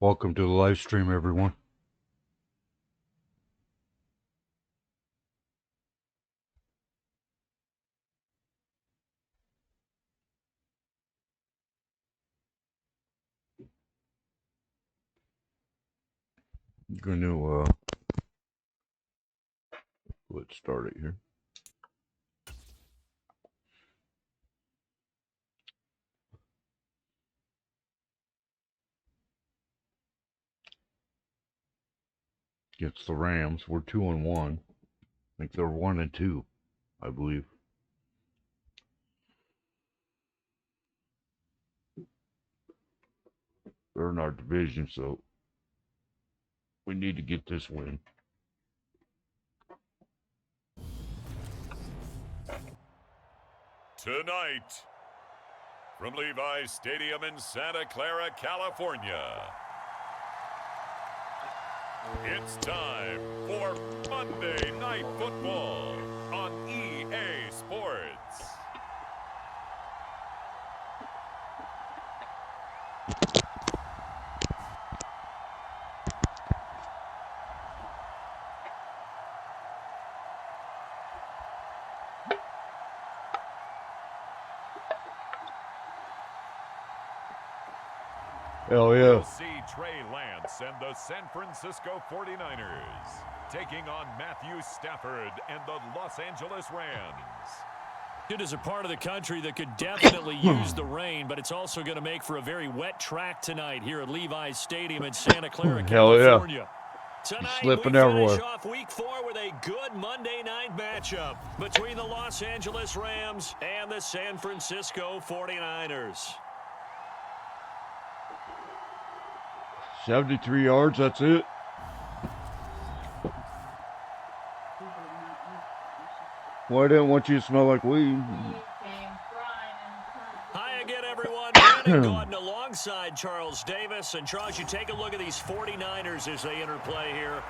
Welcome to the live stream, everyone. I'm going to let's start it here. Against the Rams, we're 2-1. I think they're 1-2, I believe. They're in our division, so we need to get this win. Tonight, from Levi's Stadium in Santa Clara, California, it's time for Monday Night Football on EA Sports. Hell yeah. We'll see Trey Lance and the San Francisco 49ers taking on Matthew Stafford and the Los Angeles Rams. It is a part of the country that could definitely use the rain, but it's also going to make for a very wet track tonight here at Levi's Stadium in Santa Clara, California. Yeah. Tonight, Slipping we everywhere. finish off Week 4 with a good Monday night matchup between the Los Angeles Rams and the San Francisco 49ers. 73 yards, that's it. Well, I didn't want you to smell like weed. Hi again, everyone. Brandon Gordon alongside Charles Davis. And Charles, you take a look at these 49ers as they enter play here.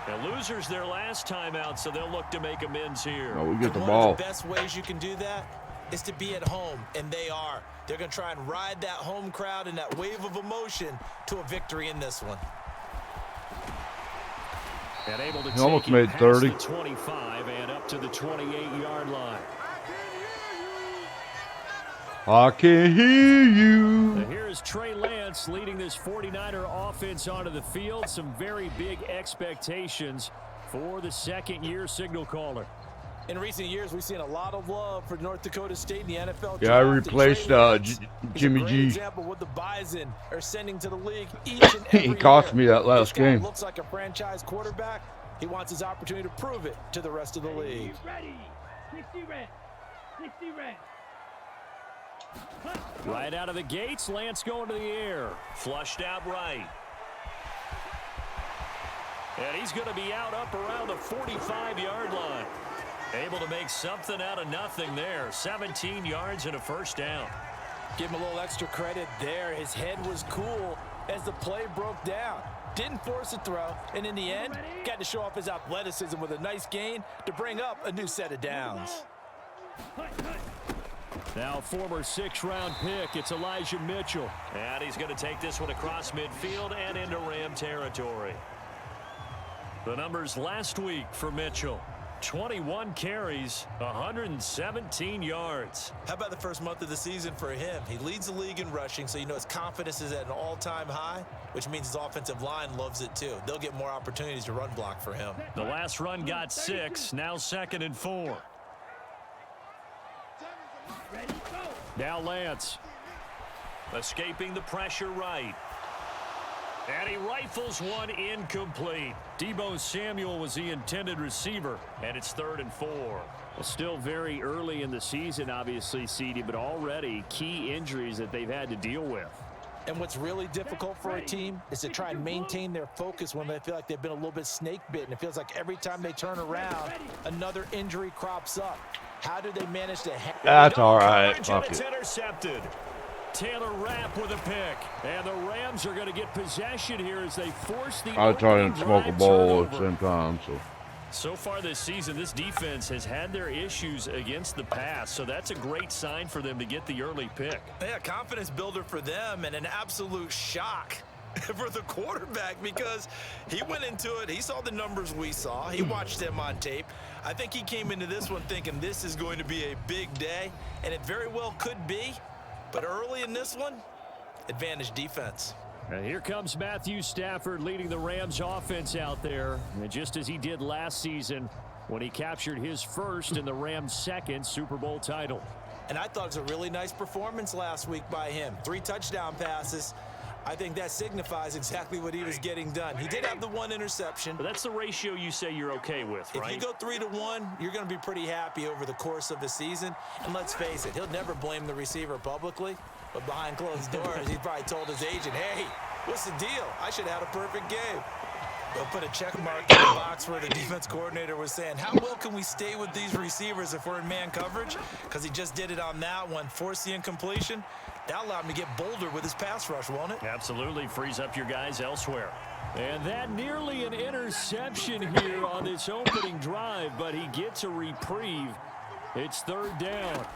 The losers their last time out, so they'll look to make amends here. Oh, we get the One ball. of the best ways you can do that is to be at home, and they are. They're going to try and ride that home crowd and that wave of emotion to a victory in this one. And able to He almost made past 30. the 25 and up to the 28-yard line. I can hear you. Now here's Trey Lance leading this 49er offense onto the field. Some very big expectations for the second-year signal caller. In recent years, we've seen a lot of love for North Dakota State in the NFL. Yeah, I draft, replaced Jimmy G. Example of what the Bison are sending to the league each and every He cost year. me that last This guy game. looks like a franchise quarterback. He wants his opportunity to prove it to the rest of the league. Ready. 60 red. 60 red. Right out of the gates, Lance going to the air. Flushed out right. And he's going to be out up around the 45-yard line. Able to make something out of nothing there. 17 yards and a first down. Give him a little extra credit there. His head was cool as the play broke down. Didn't force a throw, and in the end, got to show off his athleticism with a nice gain to bring up a new set of downs. Now former 6th-round pick, it's Elijah Mitchell. And he's going to take this one across midfield and into Ram territory. The numbers last week for Mitchell. 21 carries, 117 yards. How about the first month of the season for him? He leads the league in rushing, so you know his confidence is at an all-time high, which means his offensive line loves it too. They'll get more opportunities to run block for him. The last run got 6, now 2nd and 4. Ready, go. Now Lance. Escaping the pressure right. And he rifles one incomplete. Deebo Samuel was the intended receiver, and it's 3rd and 4. Well, still very early in the season, obviously, CD, but already key injuries that they've had to deal with. And what's really difficult for a team is to try and maintain their focus when they feel like they've been a little bit snake bitten. It feels like every time they turn around, another injury crops up. How do they manage to... That's all right. Fuck It's it. intercepted. Taylor Rapp with a pick. And the Rams are going to get possession here as they force the I try opening and smoke a drive bowl at the turnover. same time, so. So far this season, this defense has had their issues against the pass, so that's a great sign for them to get the early pick. Yeah, confidence builder for them and an absolute shock for the quarterback because he went into it. He saw the numbers we saw. He watched them on tape. I think he came into this one thinking this is going to be a big day, and it very well could be. But early in this one, advantage defense. And here comes Matthew Stafford leading the Rams offense out there. And just as he did last season when he captured his first and the Rams' second Super Bowl title. And I thought it was a really nice performance last week by him. 3 touchdown passes. I think that signifies exactly what he was getting done. He did have the 1 interception. But that's the ratio you say you're okay with, right? If you go 3-1, you're going to be pretty happy over the course of the season. And let's face it, he'll never blame the receiver publicly. But behind closed doors, he probably told his agent, hey, what's the deal? I should have had a perfect game. They'll put a check mark in the box where the defense coordinator was saying, how well can we stay with these receivers if we're in man coverage? Because he just did it on that one, forced the incompletion. That allowed him to get bolder with his pass rush, won't it? Absolutely frees up your guys elsewhere. And that nearly an interception here on this opening drive, but he gets a reprieve. It's 3rd down.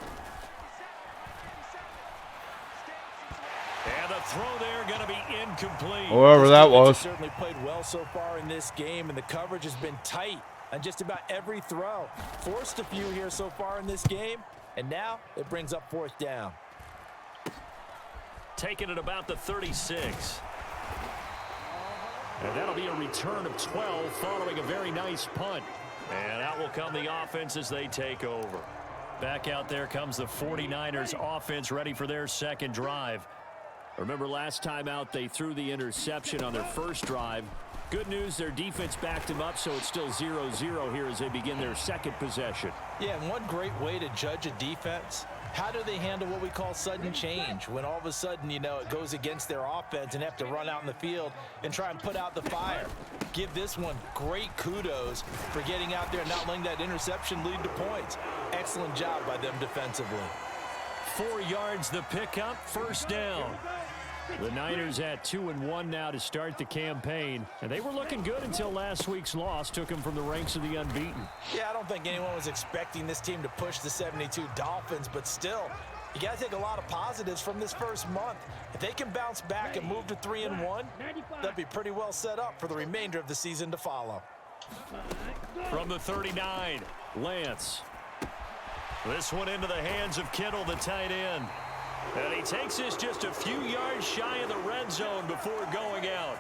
And the throw there going to be incomplete. Whoever that was. Certainly played well so far in this game, and the coverage has been tight on just about every throw. Forced a few here so far in this game, and now it brings up 4th down. Taking it about the 36. And that'll be a return of 12 following a very nice punt. And out will come the offense as they take over. Back out there comes the 49ers offense ready for their second drive. Remember last time out they threw the interception on their first drive. Good news, their defense backed him up, so it's still 0-0 here as they begin their second possession. Yeah, and one great way to judge a defense, how do they handle what we call sudden change? When all of a sudden, you know, it goes against their offense and have to run out in the field and try and put out the fire. Give this one great kudos for getting out there and not letting that interception lead to points. Excellent job by them defensively. 4 yards the pickup, 1st down. The Niners at 2-1 now to start the campaign. And they were looking good until last week's loss took them from the ranks of the unbeaten. Yeah, I don't think anyone was expecting this team to push the 72 Dolphins, but still, you got to take a lot of positives from this first month. If they can bounce back and move to 3-1, they'll be pretty well set up for the remainder of the season to follow. From the 39, Lance. This one into the hands of Kittle, the tight end. And he takes this just a few yards shy of the red zone before going out.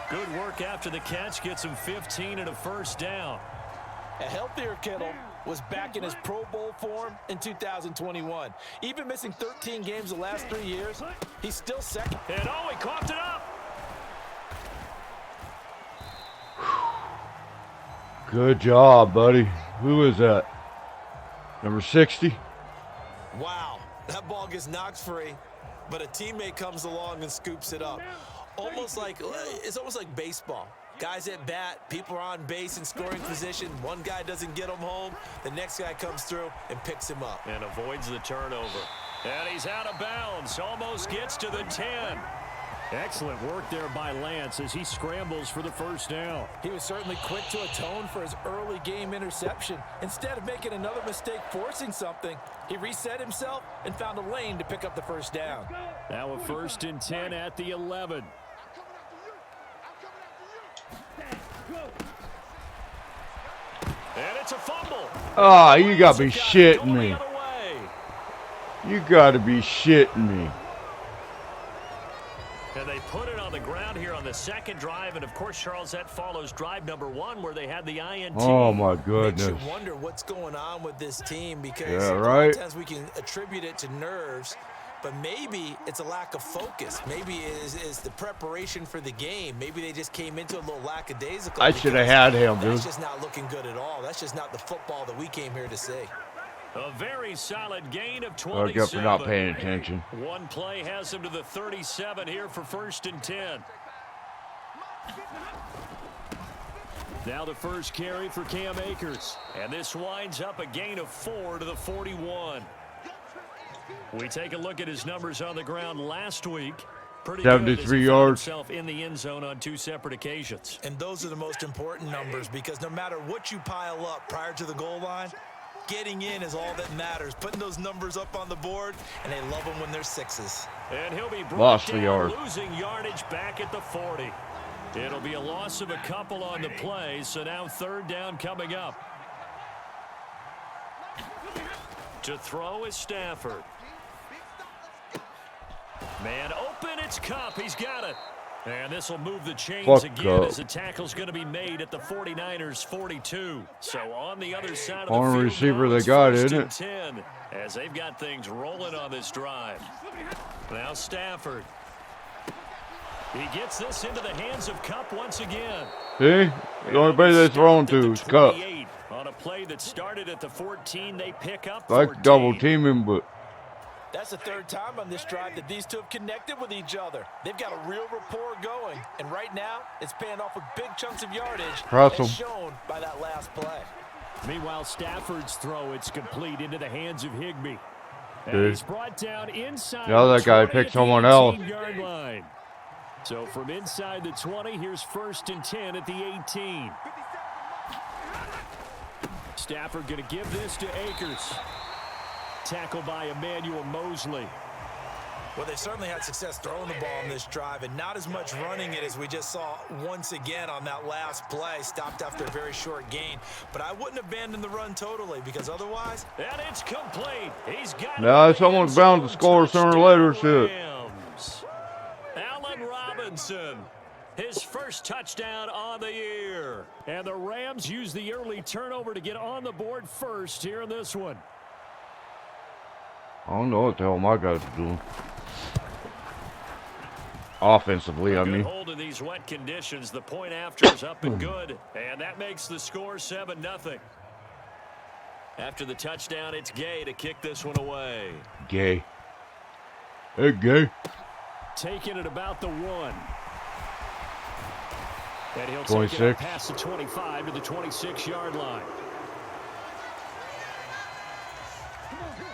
Good work after the catch, gets him 15 and a 1st down. A healthier Kittle was back in his Pro Bowl form in 2021. Even missing 13 games the last 3 years, he's still second. And oh, he coughed it up. Good job, buddy. Who is that? Number 60? Wow, that ball gets knocked free, but a teammate comes along and scoops it up. It's almost like baseball. Guys at bat, people are on base in scoring position. One guy doesn't get him home. The next guy comes through and picks him up. And avoids the turnover. And he's out of bounds. Almost gets to the 10. Excellent work there by Lance as he scrambles for the 1st down. He was certainly quick to atone for his early game interception. Instead of making another mistake forcing something, he reset himself and found a lane to pick up the 1st down. Now a 1st and 10 at the 11. And it's a fumble. Ah, you gotta be Got it shitting going me. the other way. You gotta be shitting me. And they put it on the ground here on the second drive. And, of course, Charles, that follows drive number 1 where they had the INT. Oh, my Makes goodness. you wonder what's going on with this team because Yeah, a lot right. of times we can attribute it to nerves, but maybe it's a lack of focus. Maybe it is the preparation for the game. Maybe they just came into a little lackadaisical. I should have had him, dude. That's just not looking good at all. That's just not the football that we came here to see. A very solid gain of I 27. guess for not paying attention. One play has him to the 37 here for 1st and 10. Now the first carry for Cam Akers. And this winds up a gain of 4 to the 41. We take a look at his numbers on the ground last week. Pretty good as 73 he found yards. himself in the end zone on 2 separate occasions. And those are the most important numbers because no matter what you pile up prior to the goal line, getting in is all that matters. Putting those numbers up on the board, and they love them when they're 6s. And he'll be brought Lost the down, yard. losing yardage back at the 40. It'll be a loss of a couple on the play, so now 3rd down coming up. To throw is Stafford. Man open, it's Cup. He's got it. And this will move the chains Fuck again up. as the tackle's going to be made at the 49ers 42. So on the other side of the Only field receiver now, they it's got, 1st isn't and it? 10 as they've got things rolling on this drive. Now Stafford. He gets this into the hands of Cup once again. See? The only play they're thrown Stopped at to the is Cup. 28. On a play that started at the 14, they pick up Like 14. double teaming, but That's the 3rd time on this drive that these two have connected with each other. They've got a real rapport going, and right now it's paying off with big chunks of yardage Press 'em. as shown by that last play. Meanwhile, Stafford's throw, it's complete into the hands of Higbee. And Dude. he's brought down inside Now the that guy 20 picked at the someone else. 18-yard line. So from inside the 20, here's 1st and 10 at the 18. Stafford going to give this to Akers. Tackled by Emmanuel Mosley. Well, they certainly had success throwing the ball on this drive and not as much running it as we just saw once again on that last play. Stopped after a very short gain. But I wouldn't abandon the run totally because otherwise... And it's complete. He's got it. now someone's bound to score sooner or later. Shit. Rams. Allen Robinson. His first touchdown on the year. And the Rams use the early turnover to get on the board first here in this one. I don't know what the hell my guys are doing. Offensively, I Good mean. hold in these wet conditions. The point after is up and good. And that makes the score 7-0. After the touchdown, it's Gay to kick this one away. Gay. Hey, Gay. Taking it about the 1. And he'll take it 26. up past the 25 to the 26-yard line.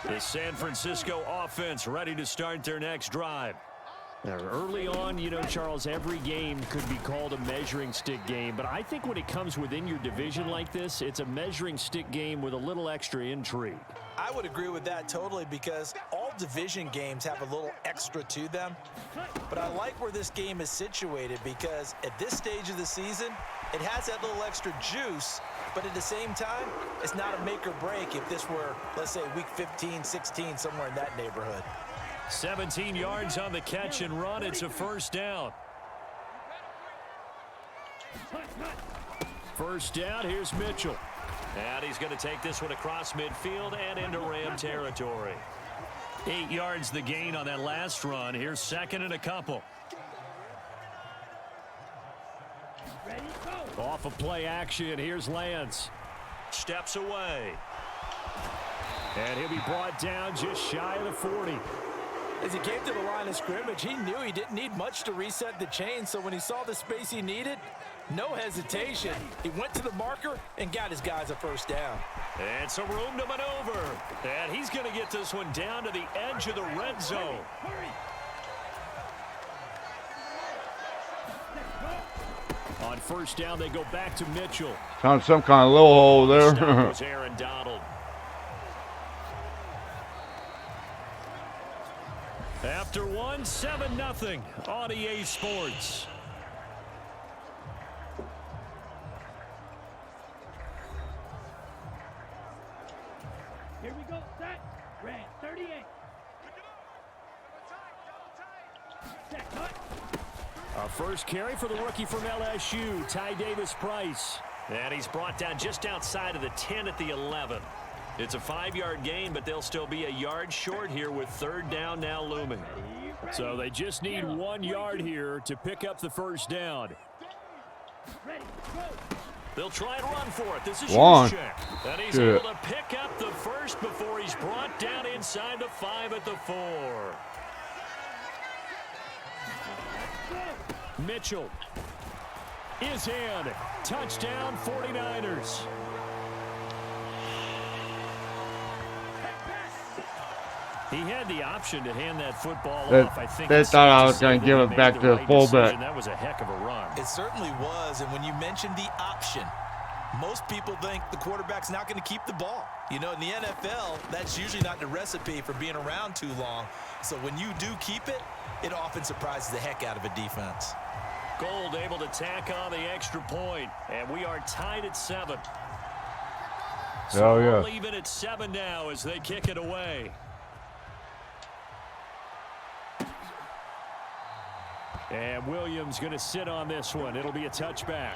The San Francisco offense ready to start their next drive. Now, early on, you know, Charles, every game could be called a measuring stick game, but I think when it comes within your division like this, it's a measuring stick game with a little extra intrigue. I would agree with that totally because all division games have a little extra to them. But I like where this game is situated because at this stage of the season, it has that little extra juice, but at the same time, it's not a make or break if this were, let's say, week 15, 16, somewhere in that neighborhood. 17 yards on the catch and run. It's a 1st down. First down, here's Mitchell. And he's going to take this one across midfield and into Ram territory. 8 yards the gain on that last run. Here's 2nd and a couple. Off of play action, here's Lance. Steps away. And he'll be brought down just shy of the 40. As he came to the line of scrimmage, he knew he didn't need much to reset the chain, so when he saw the space he needed, no hesitation. He went to the marker and got his guys a 1st down. And some room to maneuver. And he's going to get this one down to the edge of the red zone. On 1st down, they go back to Mitchell. Found some kind of little hole there. Stop was Aaron Donald. After 1, 7-0 on EA Sports. Set, cut. A first carry for the rookie from LSU, Ty Davis-Price. And he's brought down just outside of the 10 at the 11. It's a 5-yard gain, but they'll still be a yard short here with third down now looming. So they just need 1 yard here to pick up the first down. Ready, go. They'll try and run for it. This is One. check. And he's able to pick up the first before he's brought down inside the 5 at the 4. Mitchell is in. Touchdown 49ers. He had the option to hand that football off. I think they it's thought I safe was to going say to give that it he back made to the right fullback. decision. That was a heck of a run. It certainly was, and when you mentioned the option, most people think the quarterback's not going to keep the ball. You know, in the NFL, that's usually not the recipe for being around too long. So when you do keep it, it often surprises the heck out of a defense. Gold able to tack on the extra point, and we are tied at 7. So Oh, yeah. we'll leave it at 7 now as they kick it away. And Williams going to sit on this one. It'll be a touchback.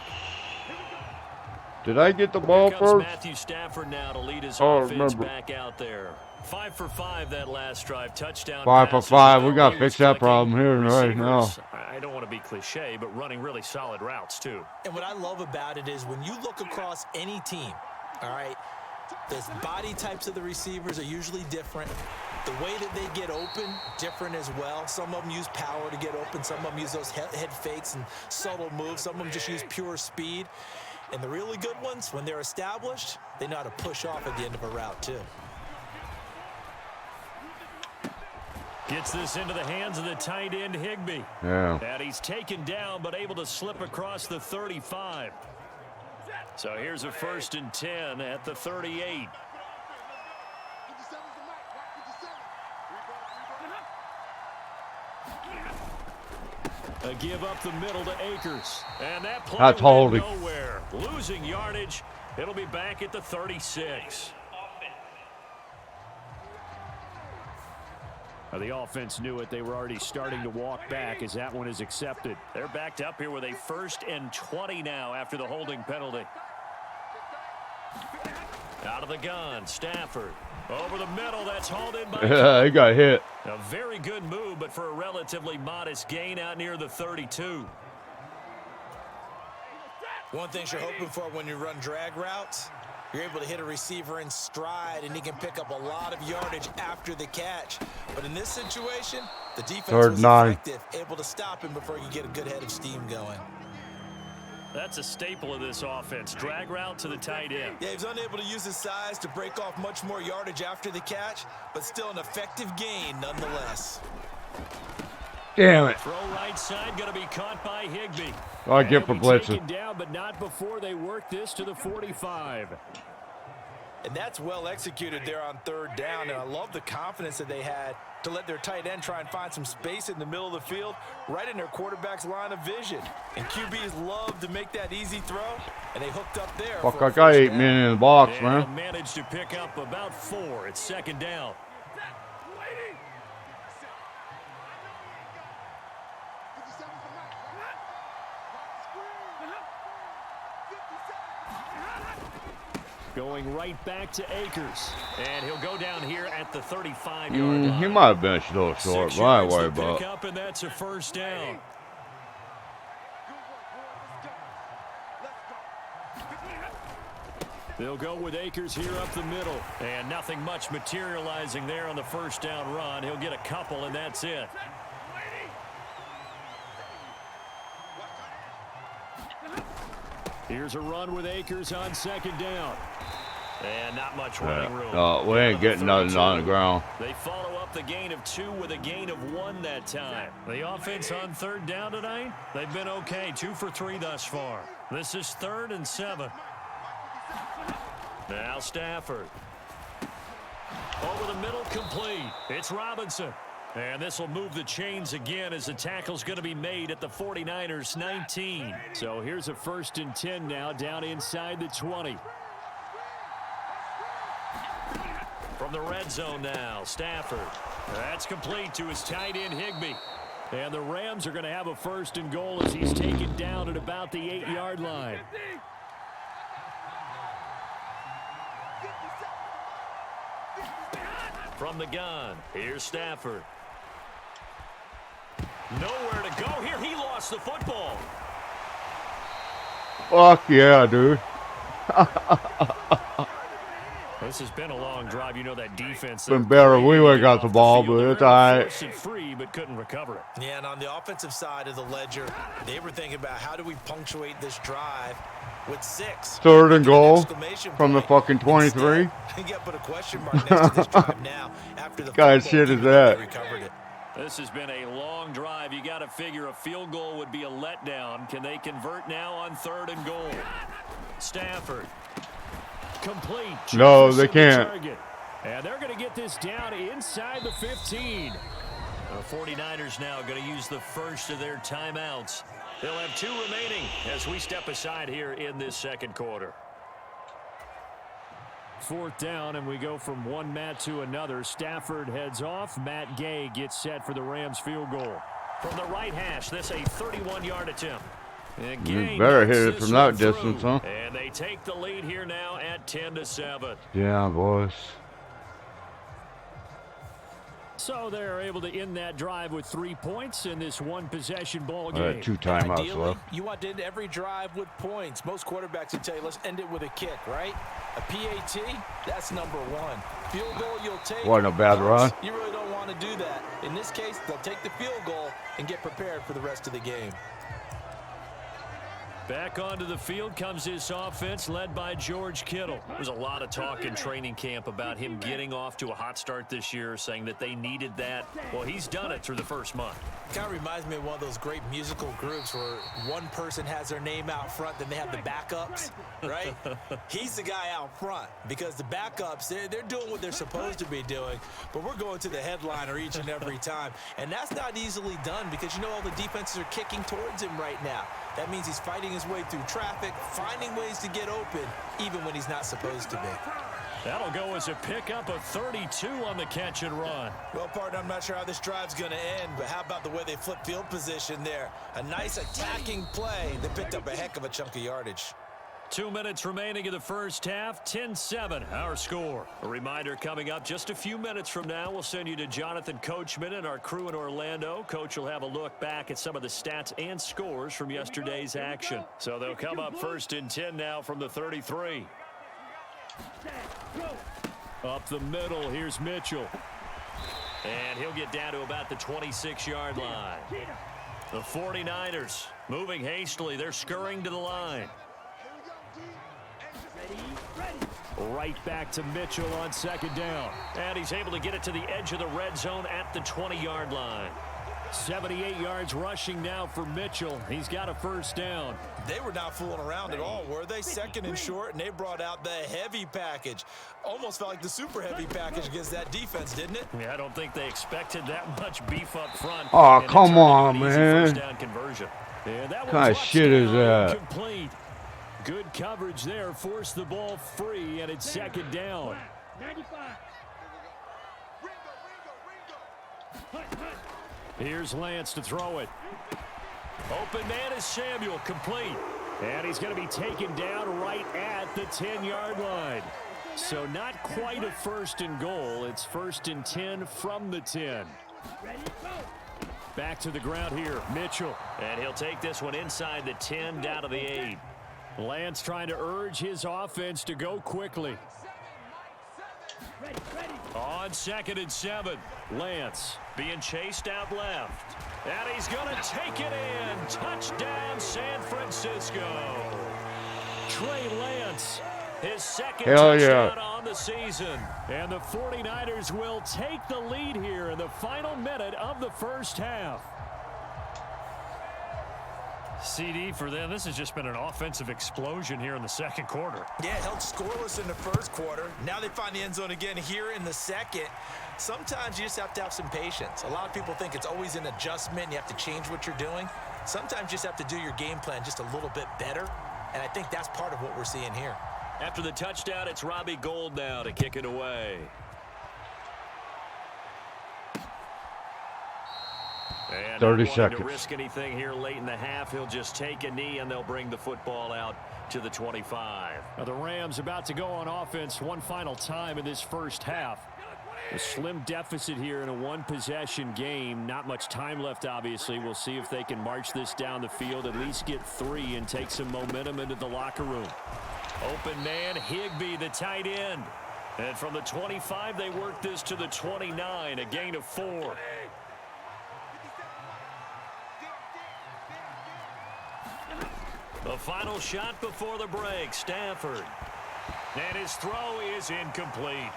Did I get the ball Here comes first? Matthew Stafford now to lead his Oh, offense remember. back out there. 5 for 5 that last drive. Touchdown. 5 for passes. 5. We Now got to he fix was that clicking problem here right now. receivers. I don't want to be cliche, but running really solid routes too. And what I love about it is when you look across any team, all right, the body types of the receivers are usually different. The way that they get open, different as well. Some of them use power to get open. Some of them use those head fakes and subtle moves. Some of them just use pure speed. And the really good ones, when they're established, they know how to push off at the end of a route too. Gets this into the hands of the tight end Higbee. Yeah. And he's taken down but able to slip across the 35. So here's a 1st and 10 at the 38. A give up the middle to Akers. And that play That's went holding. nowhere. Losing yardage. It'll be back at the 36. The offense knew it. They were already starting to walk back as that one is accepted. They're backed up here with a 1st and 20 now after the holding penalty. Out of the gun, Stafford. Over the middle, that's hauled in by Yeah, he got hit. a very good move, but for a relatively modest gain out near the 32. One thing you're hoping for when you run drag routes, you're able to hit a receiver in stride, and he can pick up a lot of yardage after the catch. But in this situation, the defense 3rd was and 9. effective, able to stop him before you get a good head of steam going. That's a staple of this offense. Drag route to the tight end. Yeah, he was unable to use his size to break off much more yardage after the catch, but still an effective gain nonetheless. Damn it. Throw right side, going to be caught by Higbee. I get for And be blitzing. taken down, but not before they work this to the 45. And that's well executed there on 3rd down, and I love the confidence that they had to let their tight end try and find some space in the middle of the field, right in their quarterback's line of vision. And QBs love to make that easy throw, and they hooked up there. Fuck, for a I got first 8 down. men in the box, And he'll man. manage to pick up about 4. It's 2nd down. Going right back to Akers. And he'll go down here at the 35-yard line. He might have been a little short, 6 but I ain't yards worried to about pick it. up, and that's a 1st down. They'll go with Akers here up the middle. And nothing much materializing there on the 1st down run. He'll get a couple, and that's it. Here's a run with Akers on 2nd down. And not much running room. We ain't getting nothing on the ground. They follow up the gain of 2 with a gain of 1 that time. The offense on 3rd down tonight, they've been okay. 2 for 3 thus far. This is 3rd and 7. Now Stafford. Over the middle, complete. It's Robinson. And this will move the chains again as the tackle's going to be made at the 49ers 19. So here's a 1st and 10 now down inside the 20. From the red zone now, Stafford. That's complete to his tight end, Higbee. And the Rams are going to have a 1st and goal as he's taken down at about the 8-yard line. From the gun, here's Stafford. Nowhere to go here. He lost the football. Fuck yeah, dude. This has been a long drive. You know that defense. Been better. We would have got the ball, but it's all right. Free, but couldn't recover it. Yeah, and on the offensive side of the ledger, they were thinking about how do we punctuate this drive with 6. 3rd and goal from the fucking 23. You got put a question mark next to this drive now after the God shit is that? recovered it. This has been a long drive. You got to figure a field goal would be a letdown. Can they convert now on 3rd and goal? Stafford. Complete. No, they can't. And they're going to get this down inside the 15. The 49ers now going to use the first of their timeouts. They'll have 2 remaining as we step aside here in this second quarter. 4th down, and we go from one Matt to another. Stafford heads off. Matt Gay gets set for the Rams field goal. From the right hash, this a 31-yard attempt. You better hit it from that distance, huh? And they take the lead here now at 10-7. Yeah, boys. So they're able to end that drive with 3 points in this one-possession ball game. 2 timeouts Ideally, left. you want to end every drive with points. Most quarterbacks would tell you, let's end it with a kick, right? A PAT, that's number 1. Field goal you'll take. Wasn't a bad run. You really don't want to do that. In this case, they'll take the field goal and get prepared for the rest of the game. Back onto the field comes this offense led by George Kittle. There's a lot of talk in training camp about him getting off to a hot start this year, saying that they needed that. Well, he's done it through the first month. Kind of reminds me of one of those great musical groups where one person has their name out front, then they have the backups, right? He's the guy out front because the backups, they're doing what they're supposed to be doing, but we're going to the headliner each and every time. And that's not easily done because, you know, all the defenses are kicking towards him right now. That means he's fighting his way through traffic, finding ways to get open, even when he's not supposed to be. That'll go as a pickup of 32 on the catch and run. Well, partner, I'm not sure how this drive's going to end, but how about the way they flip field position there? A nice attacking play. They picked up a heck of a chunk of yardage. 2 minutes remaining in the first half, 10-7, our score. A reminder coming up just a few minutes from now, we'll send you to Jonathan Coachman and our crew in Orlando. Coach will have a look back at some of the stats and scores from yesterday's action. So they'll come up 1st and 10 now from the 33. Up the middle, here's Mitchell. And he'll get down to about the 26-yard line. The 49ers moving hastily. They're scurrying to the line. Right back to Mitchell on 2nd down. And he's able to get it to the edge of the red zone at the 20-yard line. 78 yards rushing now for Mitchell. He's got a 1st down. They were not fooling around at all, were they? 2nd and short, and they brought out the heavy package. Almost felt like the super heavy package against that defense, didn't it? Yeah, I don't think they expected that much beef up front. Oh, come on, man. First down conversion. And that What kind of shit is that? Complete. Good coverage there. Forced the ball free, and it's 2nd down. 95. Here's Lance to throw it. Open man is Samuel, complete. And he's going to be taken down right at the 10-yard line. So not quite a 1st and goal. It's 1st and 10 from the 10. Back to the ground here, Mitchell. And he'll take this one inside the 10 down to the 8. Lance trying to urge his offense to go quickly. On 2nd and 7, Lance being chased out left. And he's going to take it in. Touchdown, San Francisco. Trey Lance, his 2nd touchdown on the season. And the 49ers will take the lead here in the final minute of the first half. CD for them, this has just been an offensive explosion here in the second quarter. Yeah, held scoreless in the first quarter. Now they find the end zone again here in the second. Sometimes you just have to have some patience. A lot of people think it's always an adjustment. You have to change what you're doing. Sometimes you just have to do your game plan just a little bit better. And I think that's part of what we're seeing here. After the touchdown, it's Robbie Gould now to kick it away. And 30 not wanting seconds. to risk anything here late in the half. He'll just take a knee, and they'll bring the football out to the 25. Now the Rams about to go on offense one final time in this first half. A slim deficit here in a one-possession game. Not much time left, obviously. We'll see if they can march this down the field, at least get 3, and take some momentum into the locker room. Open man, Higbee, the tight end. And from the 25, they work this to the 29, a gain of 4. The final shot before the break, Stafford. And his throw is incomplete.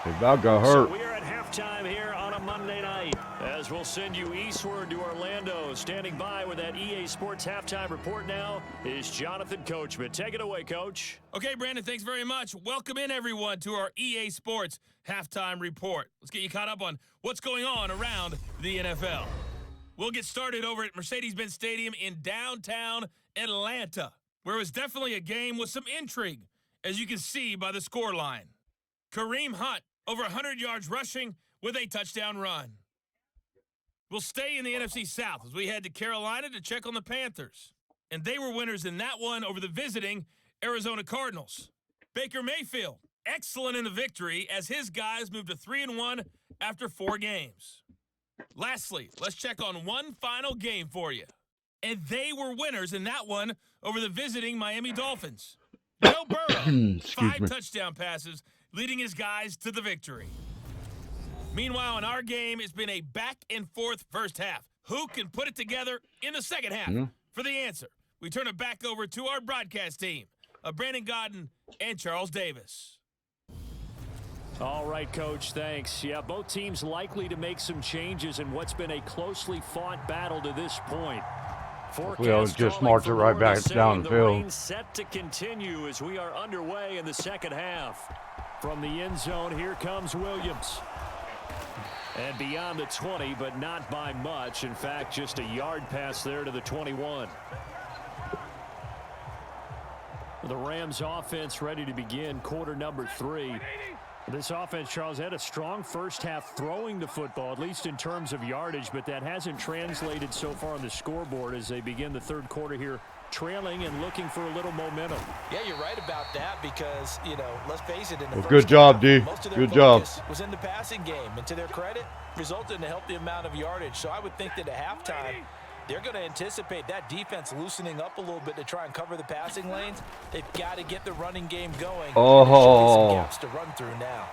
They about got So hurt. we are at halftime here on a Monday night, as we'll send you eastward to Orlando. Standing by with that EA Sports halftime report now is Jonathan Coachman. Take it away, Coach. Okay, Brandon, thanks very much. Welcome in, everyone, to our EA Sports halftime report. Let's get you caught up on what's going on around the NFL. We'll get started over at Mercedes-Benz Stadium in downtown Atlanta, where it was definitely a game with some intrigue, as you can see by the scoreline. Kareem Hunt, over 100 yards rushing with a touchdown run. We'll stay in the NFC South as we head to Carolina to check on the Panthers. And they were winners in that one over the visiting Arizona Cardinals. Baker Mayfield, excellent in the victory as his guys moved to 3-1 after 4 games. Lastly, let's check on one final game for you. And they were winners in that one over the visiting Miami Dolphins. Joe Burrow, 5 touchdown passes, leading his guys to the victory. Meanwhile, in our game, it's been a back-and-forth first half. Who can put it together in the second half? For the answer, we turn it back over to our broadcast team of Brandon Godden and Charles Davis. All right, Coach, thanks. Yeah, both teams likely to make some changes in what's been a closely fought battle to this point. We'll just march it right back down the field. Rain set to continue as we are underway in the second half. From the end zone, here comes Williams. And beyond the 20, but not by much. In fact, just a yard pass there to the 21. The Rams offense ready to begin quarter number 3. This offense, Charles, had a strong first half throwing the football, at least in terms of yardage, but that hasn't translated so far on the scoreboard as they begin the third quarter here, trailing and looking for a little momentum. Yeah, you're right about that because, you know, let's face it, in the first Good job, D. most of their Good job. focus was in the passing game, and to their credit, resulted in a healthy amount of yardage. So I would think that at halftime, they're going to anticipate that defense loosening up a little bit to try and cover the passing lanes. They've got to get the running game going. Oh. There should be some gaps to run through now.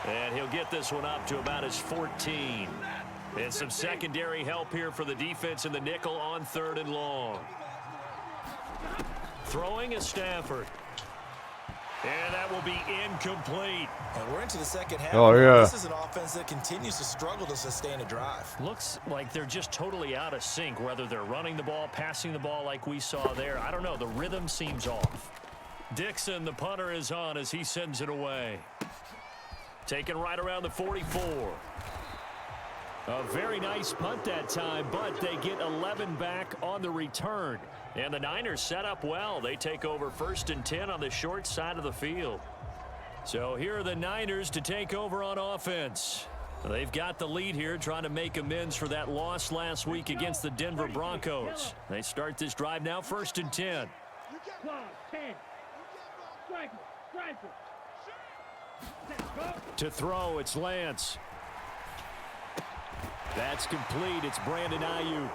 And he'll get this one up to about his 14. And some secondary help here for the defense in the nickel on 3rd and long. Throwing is Stafford. And that will be incomplete. And we're into the second half. Oh, yeah. This is an offense that continues to struggle to sustain a drive. Looks like they're just totally out of sync, whether they're running the ball, passing the ball like we saw there. I don't know. The rhythm seems off. Dixon, the punter, is on as he sends it away. Taken right around the 44. A very nice punt that time, but they get 11 back on the return. And the Niners set up well. They take over 1st and 10 on the short side of the field. So here are the Niners to take over on offense. They've got the lead here, trying to make amends for that loss last week against the Denver Broncos. They start this drive now, 1st and 10. To throw, it's Lance. That's complete. It's Brandon Ayuk.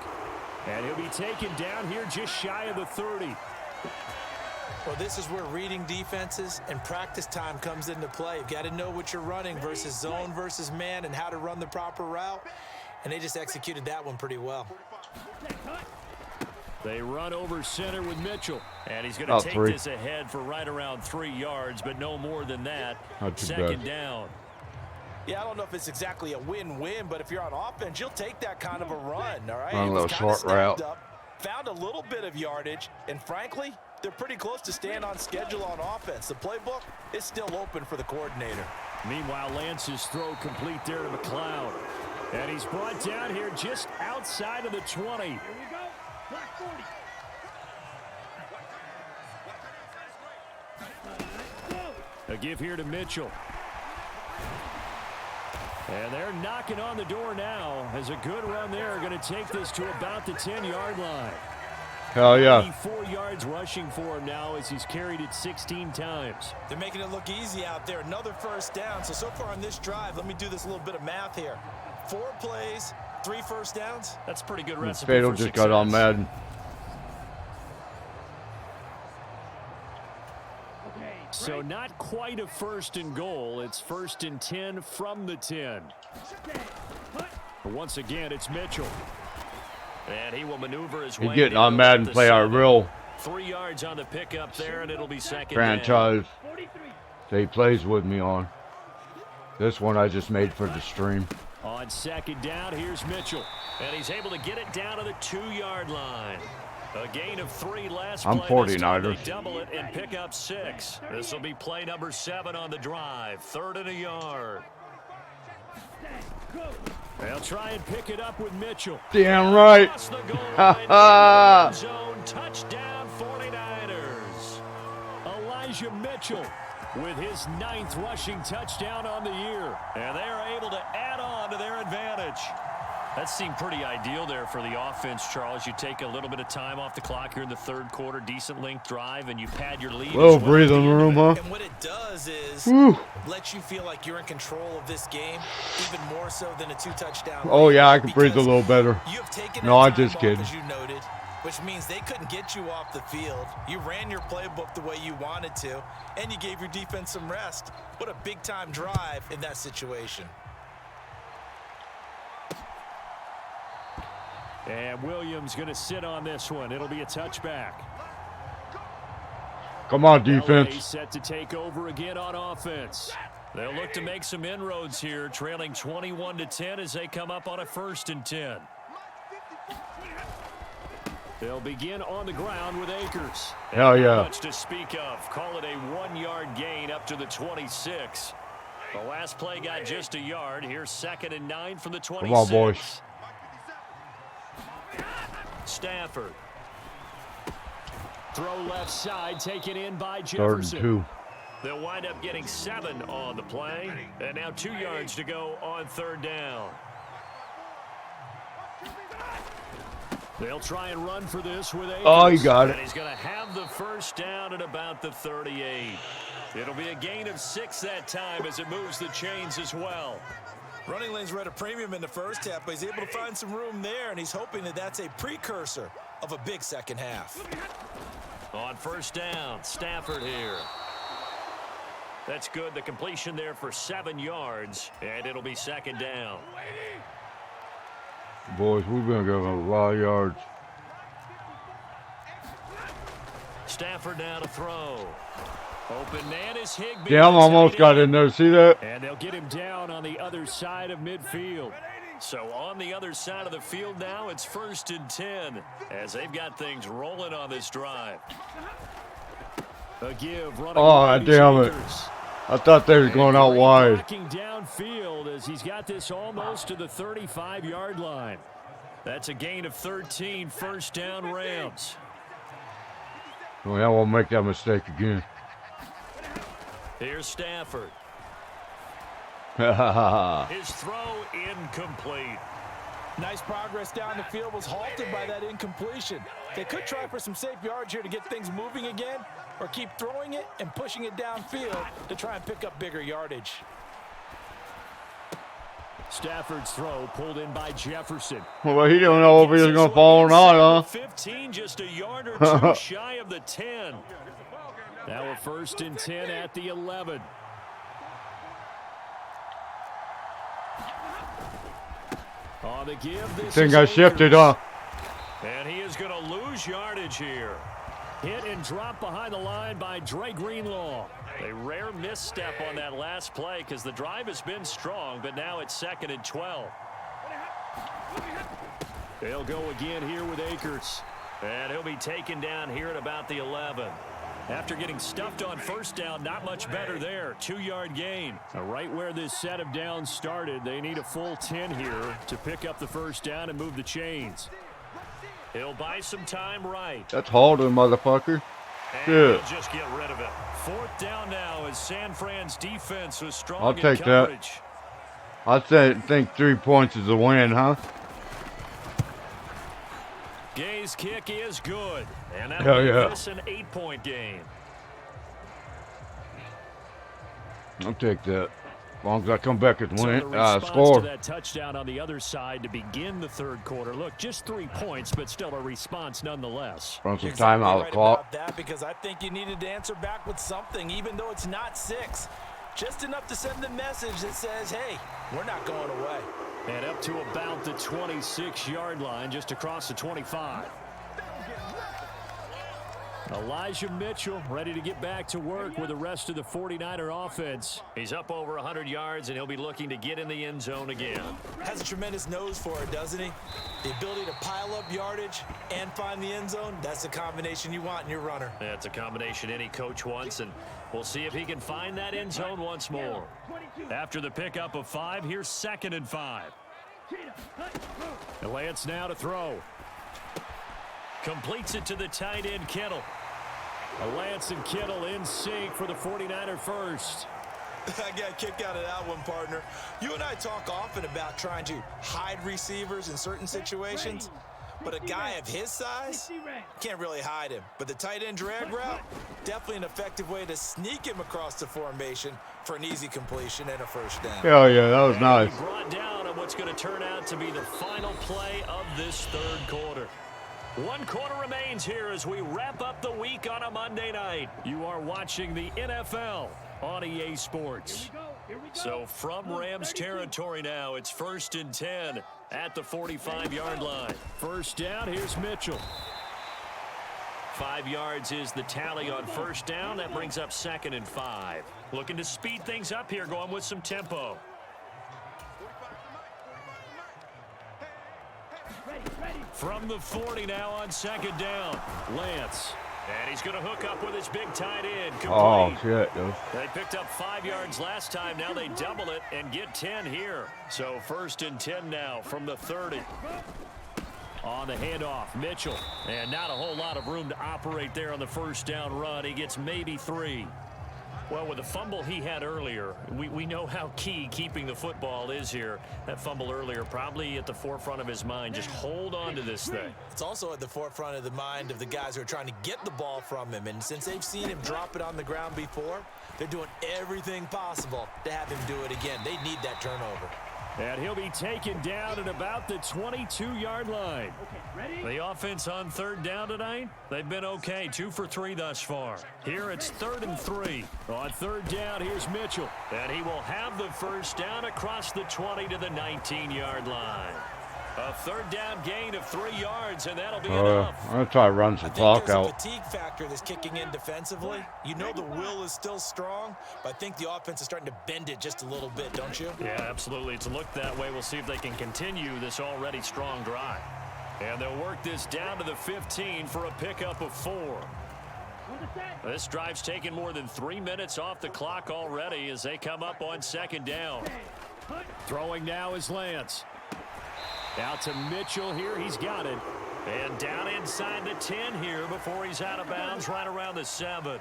And he'll be taken down here just shy of the 30. Well, this is where reading defenses and practice time comes into play. You've got to know what you're running versus zone versus man and how to run the proper route. And they just executed that one pretty well. They run over center with Mitchell. And he's going to take this ahead for right around 3 yards, but no more than that. Not too Second bad. down. Yeah, I don't know if it's exactly a win-win, but if you're on offense, you'll take that kind of a run, all right? Run a It was little kinda short route. stacked up, found a little bit of yardage, and frankly, they're pretty close to staying on schedule on offense. The playbook is still open for the coordinator. Meanwhile, Lance's throw complete there to McLeod. And he's brought down here just outside of the 20. Here we go. Black 40. A give here to Mitchell. And they're knocking on the door now as a good run there going to take this to about the 10-yard line. Hell yeah. 4 yards rushing for him now as he's carried it 16 times. They're making it look easy out there. Another first down. So far on this drive, let me do this little bit of math here. 4 plays, 3 first downs. That's a pretty good recipe Fatal for just success. got on Madden. So not quite a first and goal. It's 1st and 10 from the 10. But once again, it's Mitchell. And he will maneuver his He's way. getting on Madden, play our real 3 yards on the pickup there, and it'll be second franchise that he plays with me on. This one I just made for the stream. On 2nd down, here's Mitchell. And he's able to get it down to the 2-yard line. A gain of 3 last I'm play. This time 49ers. they double it and pick up 6. This will be play number 7 on the drive. 3rd and a yard. They'll try and pick it up with Mitchell. Damn right. Across the goal line, into the end zone. Touchdown 49ers. Elijah Mitchell with his 9th rushing touchdown on the year. And they are able to add on to their advantage. That seemed pretty ideal there for the offense, Charles. You take a little bit of time off the clock here in the 3rd quarter, decent length drive, and you pad your lead. Little breathing room, huh? And what it does is Whew. let you feel like you're in control of this game, even more so than a 2-touchdown. Oh yeah, I can breathe a because little better. You have taken No, I'm that time just off, kidding. as you noted, which means they couldn't get you off the field. You ran your playbook the way you wanted to, and you gave your defense some rest. What a big-time drive in that situation. And Williams going to sit on this one. It'll be a touchback. Come on, LA defense. set to take over again on offense. They'll look to make some inroads here, trailing 21-10 as they come up on a 1st and 10. They'll begin on the ground with Akers. Hell yeah. Not much to speak of. Call it a 1-yard gain up to the 26. The last play got just a yard. Here's 2nd and 9 from the 26. Come on, boys. Stafford. Throw left side, taken in by 3rd Jefferson. and 2. They'll wind up getting 7 on the play. And now 2 yards to go on 3rd down. They'll try and run for this with Akers. Oh, you got And it. he's going to have the 1st down at about the 38. It'll be a gain of 6 that time as it moves the chains as well. Running lanes were at a premium in the first half, but he's able to find some room there, and he's hoping that that's a precursor of a big second half. On 1st down, Stafford here. That's good. The completion there for 7 yards, and it'll be 2nd down. Boys, we've been getting a lot of yards. Stafford now to throw. Open man is Higbee. Damn, almost got in there. See that? And they'll get him down on the other side of midfield. So on the other side of the field now, it's 1st and 10 as they've got things rolling on this drive. A give running Oh, wide is damn it. Akers. I thought they was going out Great wide. blocking downfield as he's got this almost to the 35-yard line. That's a gain of 13, 1st down Rams. Well, I won't make that mistake again. Here's Stafford. Ha His throw incomplete. Nice progress down the field was halted by that incompletion. They could try for some safe yards here to get things moving again, or keep throwing it and pushing it downfield to try and pick up bigger yardage. Stafford's throw pulled in by Jefferson. Well, he didn't know if he was going to fall or not, huh? 15, just a yard or 2 shy of the 10. Now a 1st and 10 at the 11. On the give, this Thing is got shifted, Akers. huh? And he is going to lose yardage here. Hit and drop behind the line by Dre Greenlaw. A rare misstep on that last play because the drive has been strong, but now it's 2nd and 12. They'll go again here with Akers. And he'll be taken down here at about the 11. After getting stuffed on 1st down, not much better there. 2-yard gain. Right where this set of downs started, they need a full 10 here to pick up the 1st down and move the chains. He'll buy some time right. That's holding, motherfucker. And Good. he'll just get rid of it. 4th down now as San Fran's defense was strong I'll in take that. coverage. I think 3 points is a win, huh? Gay's kick is good. And Hell that'll yeah. make this an 8-point game. I'll take that. As long as I come back and So win, the response score. to that touchdown on the other side to begin the third quarter. Look, just 3 points, but still a response nonetheless. Run some Exactly timeout right clock. about that, because I think you needed to answer back with something, even though it's not 6. Just enough to send the message that says, hey, we're not going away. And up to about the 26-yard line, just across the 25. Elijah Mitchell ready to get back to work with the rest of the 49er offense. He's up over 100 yards, and he'll be looking to get in the end zone again. Has a tremendous nose for it, doesn't he? The ability to pile up yardage and find the end zone, that's the combination you want in your runner. That's a combination any coach wants, and we'll see if he can find that end zone once more. After the pickup of 5, here's 2nd and 5. And Lance now to throw. Completes it to the tight end, Kittle. Lance and Kittle in sync for the 49er first. I got a kick out of that one, partner. You and I talk often about trying to hide receivers in certain situations, but a guy of his size can't really hide him. But the tight end drag route, definitely an effective way to sneak him across the formation for an easy completion and a first down. Hell yeah, that was And nice. he brought down on what's going to turn out to be the final play of this third quarter. 1 quarter remains here as we wrap up the week on a Monday night. You are watching the NFL on EA Sports. So from Rams territory now, it's 1st and 10 at the 45-yard line. First down, here's Mitchell. 5 yards is the tally on first down. That brings up 2nd and 5. Looking to speed things up here, going with some tempo. From the 40 now on 2nd down. Lance. And he's going to hook up with his big tight end. Oh, Complete. shit, dude. They picked up 5 yards last time. Now they double it and get 10 here. So 1st and 10 now from the 30. On the handoff, Mitchell. And not a whole lot of room to operate there on the first down run. He gets maybe 3. Well, with the fumble he had earlier, we know how key keeping the football is here. That fumble earlier probably at the forefront of his mind. Just hold on to this thing. It's also at the forefront of the mind of the guys who are trying to get the ball from him. And since they've seen him drop it on the ground before, they're doing everything possible to have him do it again. They need that turnover. And he'll be taken down at about the 22-yard line. The offense on 3rd down tonight, they've been okay. 2 for 3 thus far. Here it's 3rd and 3. On 3rd down, here's Mitchell. And he will have the first down across the 20 to the 19-yard line. A 3rd down gain of 3 yards, and that'll be enough. I'm going to try to run some I think clock there's a out. fatigue factor that's kicking in defensively. You know the will is still strong, but I think the offense is starting to bend it just a little bit, don't you? Yeah, absolutely. It's looked that way. We'll see if they can continue this already strong drive. And they'll work this down to the 15 for a pickup of 4. This drive's taken more than 3 minutes off the clock already as they come up on 2nd down. Throwing now is Lance. Out to Mitchell here. He's got it. And down inside the 10 here before he's out of bounds right around the 7.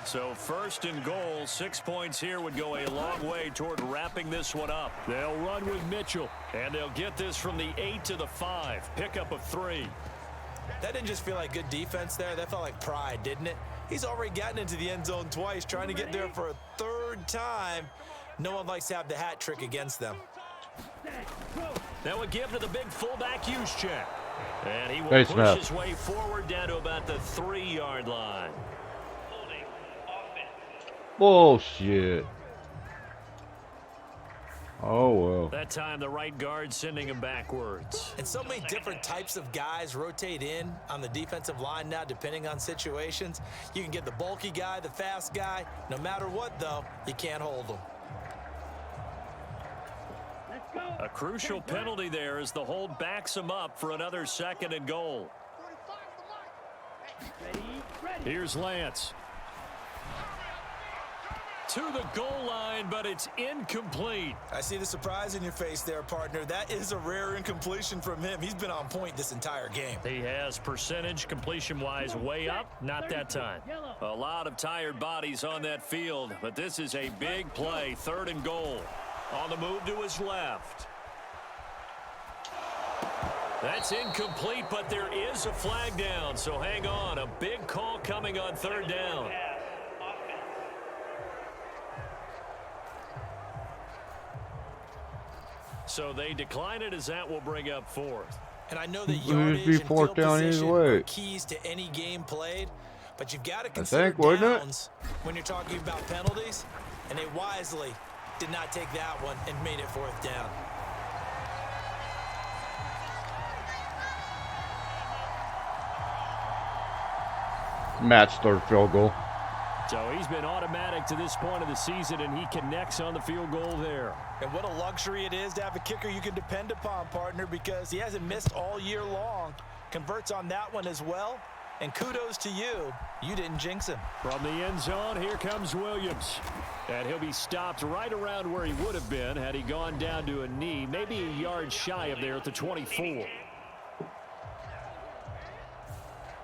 So 1st and goal, 6 points here would go a long way toward wrapping this one up. They'll run with Mitchell, and they'll get this from the 8 to the 5. Pickup of 3. That didn't just feel like good defense there. That felt like pride, didn't it? He's already gotten into the end zone twice, trying to get there for a 3rd time. No one likes to have the hat trick against them. That would give to the big fullback Juszczyk. And he will Hey, push Smith. his way forward down to about the 3-yard line. Bullshit. Oh, well. That time the right guard sending him backwards. And so many different types of guys rotate in on the defensive line now, depending on situations. You can get the bulky guy, the fast guy. No matter what, though, you can't hold them. A crucial penalty there as the hold backs him up for another 2nd and goal. Here's Lance. To the goal line, but it's incomplete. I see the surprise in your face there, partner. That is a rare incompletion from him. He's been on point this entire game. He has percentage completion-wise way up. Not that time. A lot of tired bodies on that field, but this is a big play. 3rd and goal. On the move to his left. That's incomplete, but there is a flag down, so hang on. A big call coming on third down. So they decline it as that will bring up fourth. And I know that yardage and field position are keys to any game played, but you've got to consider downs when you're talking about penalties, and they wisely did not take that one and made it fourth down. Matt's third field goal. So he's been automatic to this point of the season, and he connects on the field goal there. And what a luxury it is to have a kicker you can depend upon, partner, because he hasn't missed all year long. Converts on that one as well. And kudos to you. You didn't jinx him. From the end zone, here comes Williams. And he'll be stopped right around where he would have been had he gone down to a knee, maybe a yard shy of there at the 24.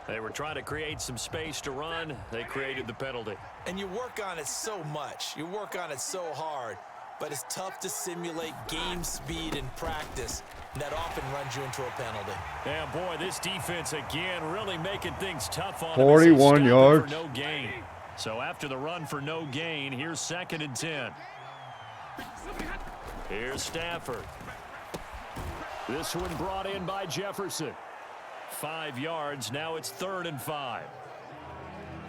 They were trying to create some space to run. They created the penalty. And you work on it so much. You work on it so hard. But it's tough to simulate game speed in practice. And that often runs you into a penalty. Yeah, boy, this defense again really making things tough on 41 yards. For no gain. So after the run for no gain, here's 2nd and 10. Here's Stafford. This one brought in by Jefferson. 5 yards. Now it's 3rd and 5.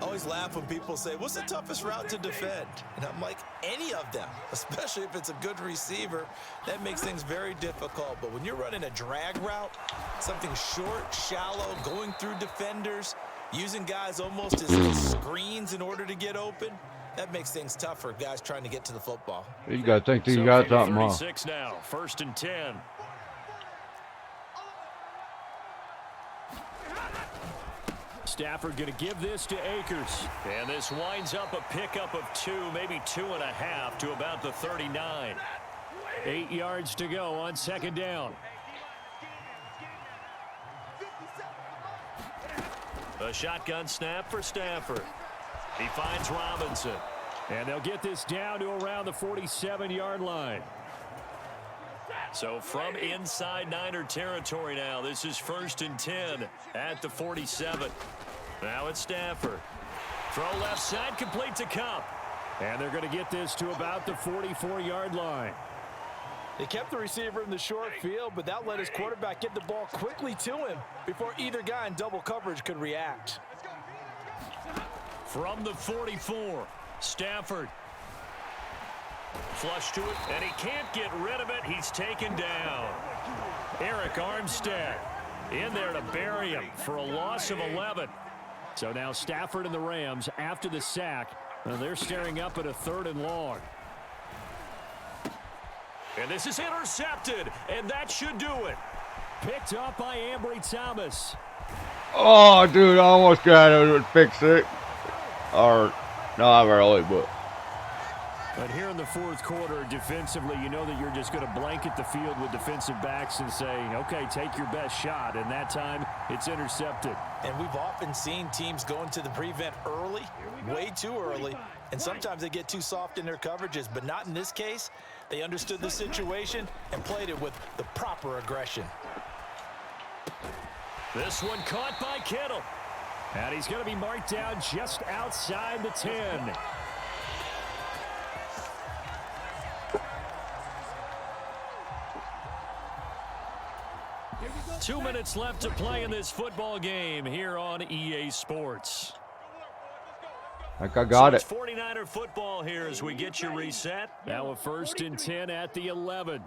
I always laugh when people say, what's the toughest route to defend? And I'm like, any of them, especially if it's a good receiver. That makes things very difficult. But when you're running a drag route, something short, shallow, going through defenders, using guys almost as screens in order to get open, that makes things tough for guys trying to get to the football. You got to think you got something wrong. 36 now, 1st and 10. Stafford going to give this to Akers. And this winds up a pickup of 2, maybe 2.5 to about the 39. 8 yards to go on 2nd down. A shotgun snap for Stafford. He finds Robinson. And they'll get this down to around the 47-yard line. So from inside Niner territory now, this is 1st and 10 at the 47. Now it's Stafford. Throw left side, complete to Kupp. And they're going to get this to about the 44-yard line. They kept the receiver in the short field, but that let his quarterback get the ball quickly to him before either guy in double coverage could react. From the 44, Stafford. Flush to it, and he can't get rid of it. He's taken down. Eric Armstead in there to bury him for a loss of 11. So now Stafford and the Rams, after the sack, and they're staring up at a 3rd and long. And this is intercepted, and that should do it. Picked up by Ambry Thomas. Oh, dude, I almost got it with fix it. Or, not really, but. But here in the 4th quarter, defensively, you know that you're just going to blanket the field with defensive backs and say, okay, take your best shot. And that time, it's intercepted. And we've often seen teams go into the prevent early, way too early, and sometimes they get too soft in their coverages. But not in this case. They understood the situation and played it with the proper aggression. This one caught by Kittle. And he's going to be marked down just outside the 10. Two minutes left to play in this football game here on EA Sports. I think I got it. It's 49er football here as we get you reset. Now a 1st and 10 at the 11.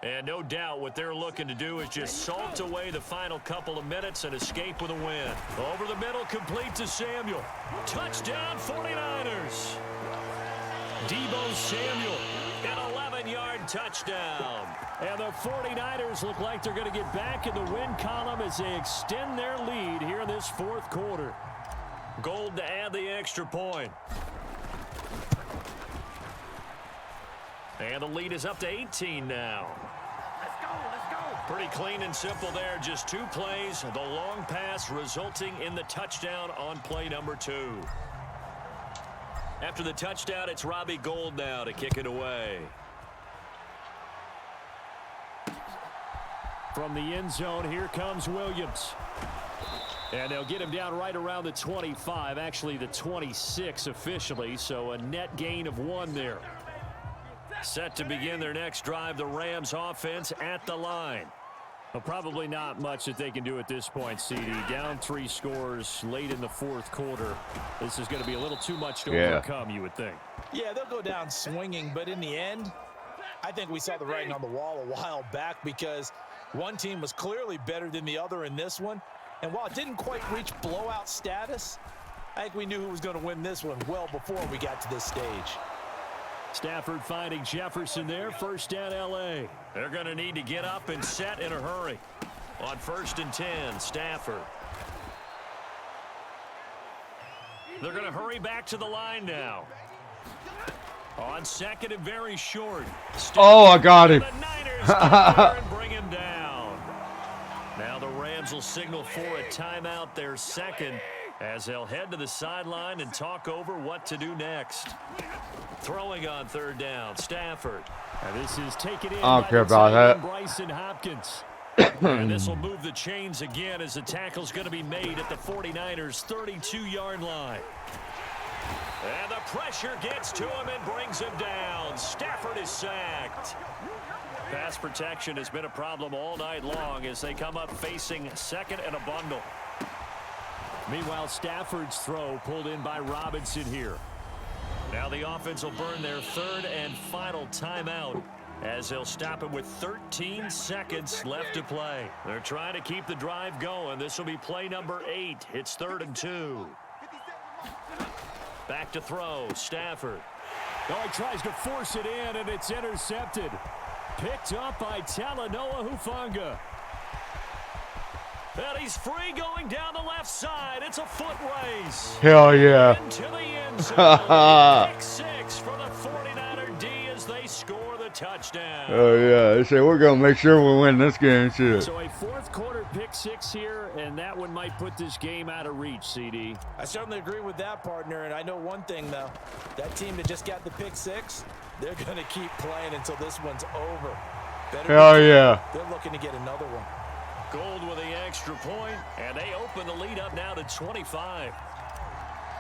And no doubt what they're looking to do is just salt away the final couple of minutes and escape with a win. Over the middle, complete to Samuel. Touchdown 49ers. Deebo Samuel, an 11-yard touchdown. And the 49ers look like they're going to get back in the win column as they extend their lead here in this 4th quarter. Gold to add the extra point. And the lead is up to 18 now. Let's go. Pretty clean and simple there. Just 2 plays. The long pass resulting in the touchdown on play number 2. After the touchdown, it's Robbie Gould now to kick it away. From the end zone, here comes Williams. And they'll get him down right around the 25, actually the 26 officially, so a net gain of 1 there. Set to begin their next drive, the Rams offense at the line. Well, probably not much that they can do at this point, CD. Down 3 scores late in the 4th quarter. This is going to be a little too much to overcome, you would think. Yeah, they'll go down swinging, but in the end, I think we saw the writing on the wall a while back because one team was clearly better than the other in this one. And while it didn't quite reach blowout status, I think we knew who was going to win this one well before we got to this stage. Stafford finding Jefferson there. First down, L.A. They're going to need to get up and set in a hurry. On 1st and 10, Stafford. They're going to hurry back to the line now. On 2nd and very short. Oh, I got him. The Niners get there and bring him down. Now the Rams will signal for a timeout, their 2nd, as they'll head to the sideline and talk over what to do next. Throwing on 3rd down, Stafford. And this is taken in I don't care about that. Bryson Hopkins. And this will move the chains again as the tackle's going to be made at the 49ers' 32-yard line. And the pressure gets to him and brings him down. Stafford is sacked. Pass protection has been a problem all night long as they come up facing 2nd and a bundle. Meanwhile, Stafford's throw pulled in by Robinson here. Now the offense will burn their 3rd and final timeout as they'll stop it with 13 seconds left to play. They're trying to keep the drive going. This will be play number 8. It's 3rd and 2. Back to throw, Stafford. Oh, he tries to force it in, and it's intercepted. Picked up by Talanoa Hufanga. And he's free going down the left side. It's a foot race. Hell yeah. Into the end zone. Pick 6 for the 49er D as they score the touchdown. Oh yeah. They say we're gonna make sure we win this game, shit. So a 4th quarter pick 6 here, and that one might put this game out of reach, CD. I certainly agree with that, partner, and I know one thing, though. That team that just got the pick 6, they're going to keep playing until this one's over. Hell yeah. They're looking to get another one. Gold with the extra point, and they open the lead up now to 25.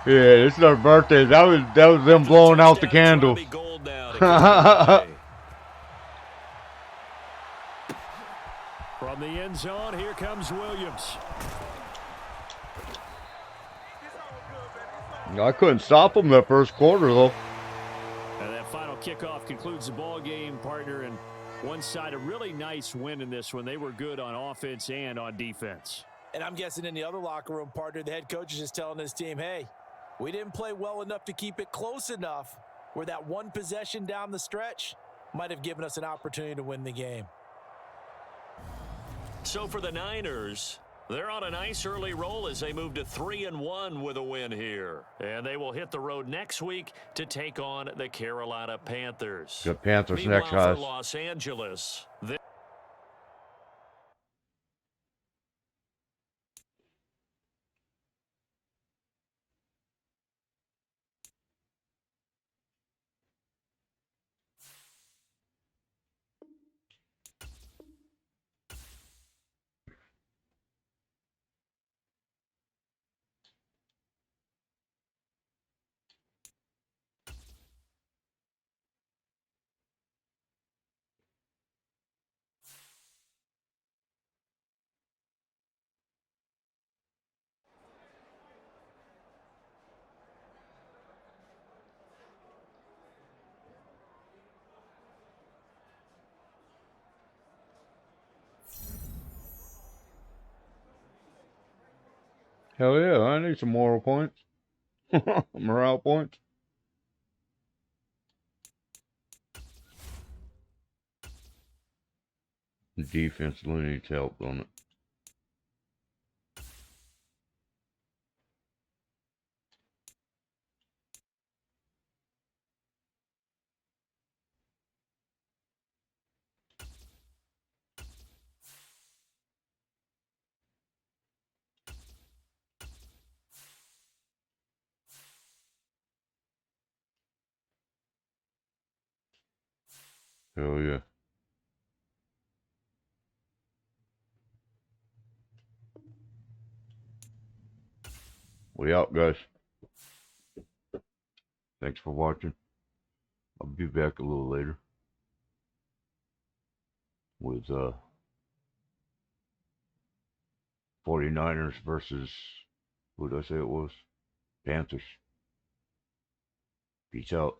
Yeah, this is our birthday. That was them blowing out the candles. From the end zone, here comes Williams. I couldn't stop them that 1st quarter though. And that final kickoff concludes the ball game, partner, and one side a really nice win in this one. They were good on offense and on defense. And I'm guessing in the other locker room, partner, the head coach is just telling his team, hey, we didn't play well enough to keep it close enough where that one possession down the stretch might have given us an opportunity to win the game. So for the Niners, they're on a nice early roll as they move to 3-1 with a win here. And they will hit the road next week to take on the Carolina Panthers. The Panthers Meanwhile, next, guys. for Los Angeles, Hell yeah, I need some moral points. Morale points. The defense really needs help on it. Hell yeah. We out, guys. Thanks for watching. I'll be back a little later with 49ers versus, who did I say it was? Panthers. Peace out.